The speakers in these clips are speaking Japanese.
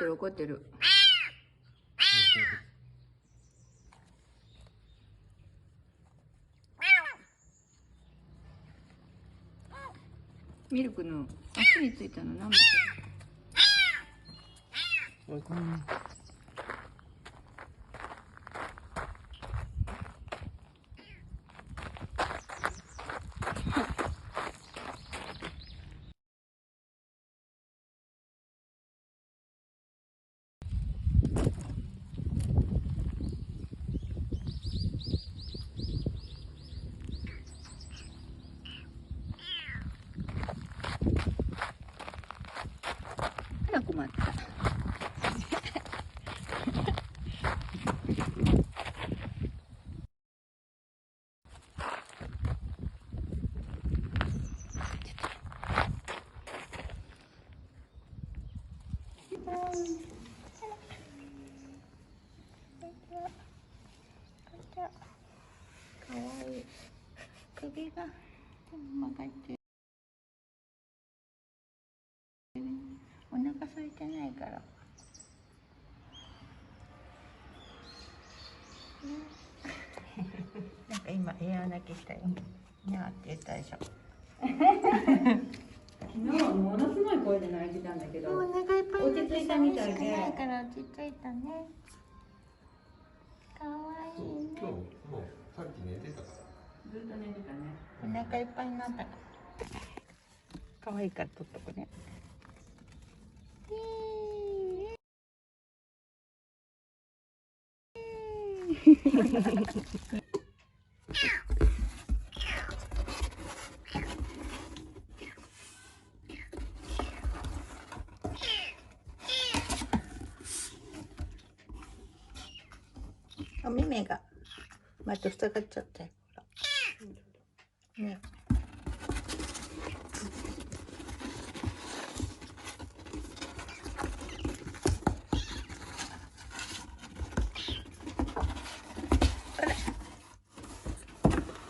る怒ってる。ミルクの足についたの舐めてる。あら困った。かわいい。首が曲がってる。お腹空いてないから。なんか今エア泣きしたよ。にゃーって言ったでしょ。昨日はものすごい声で泣いてたんだけど、お腹いっぱい落ち着いたみたいで。ないから落ち着いたね。かわいいね。今日もうさっき寝てたから。ずっと寝てたね。お腹いっぱいになったから。かわいいから取っとくね。お目目がまた塞がっちゃったよ。ね。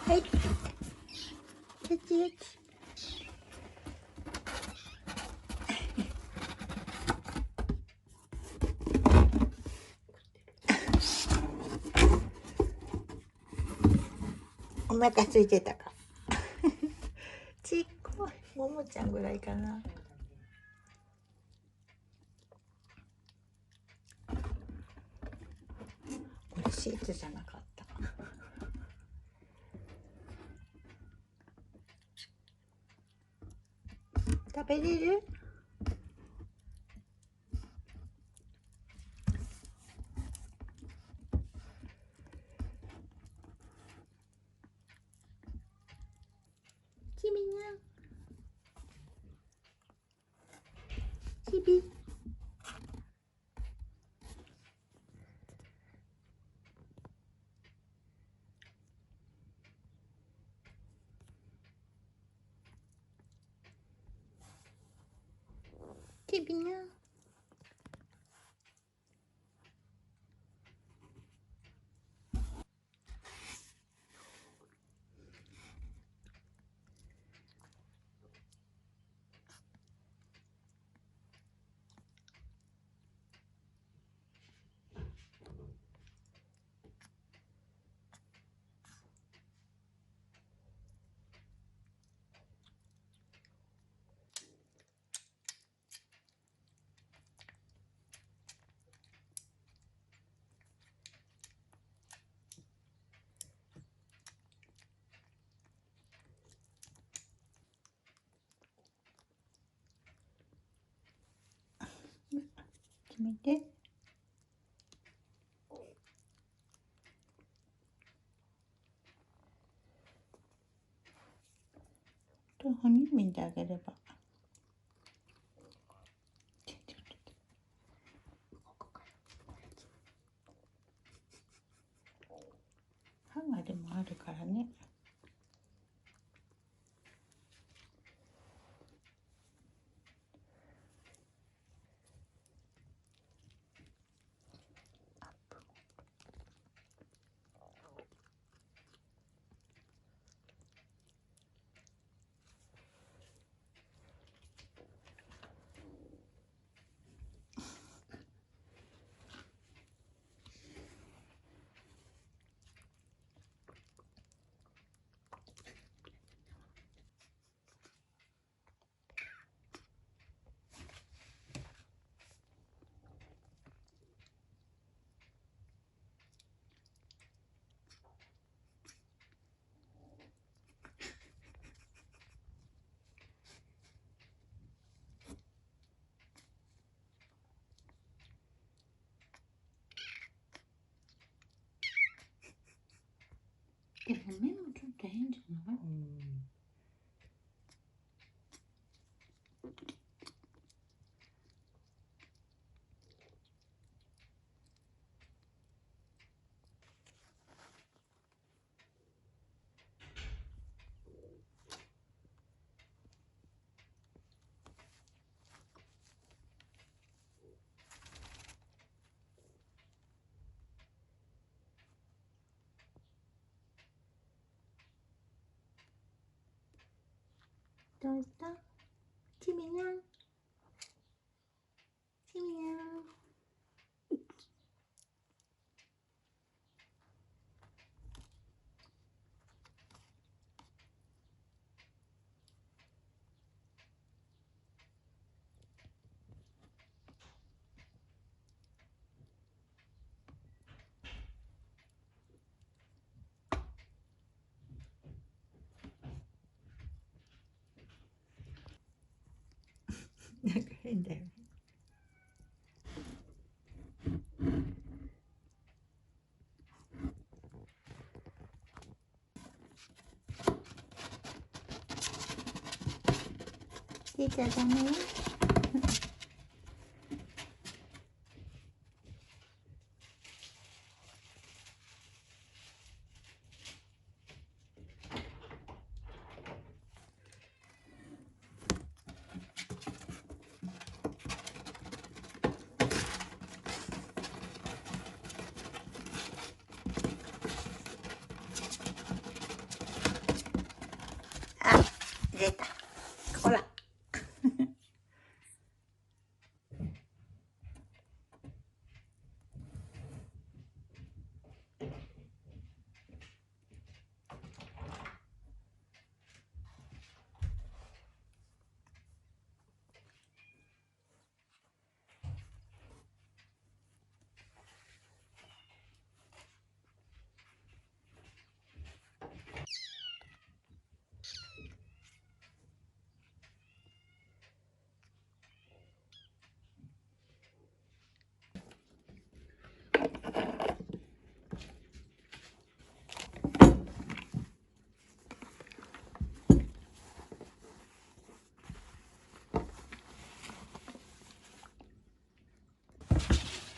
はい。よちよち。お腹空いてたか。ちっこい。ももちゃんぐらいかな。これシーツじゃなかった。食べれる？ちびにゃん。ちび。ちびにゃん。決めて。と哺乳瓶であげれば。ハンガーでもあるからね。でも目もちょっと変じゃない？どうした？ちみにゃん。ちみにゃん。なんか変だよね。出ちゃダメよ。あ、出た。ほら。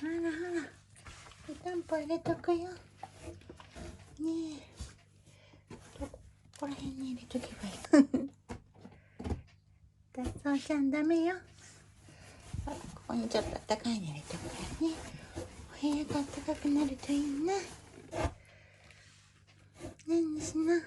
ほらほら、湯たんぽ入れとくよ。ねえ、どこら辺に入れとけばいい？ダッソーちゃんダメよ。ほら、ここにちょっとあったかいの入れとくからね。お部屋があったかくなるといいな。何にしな。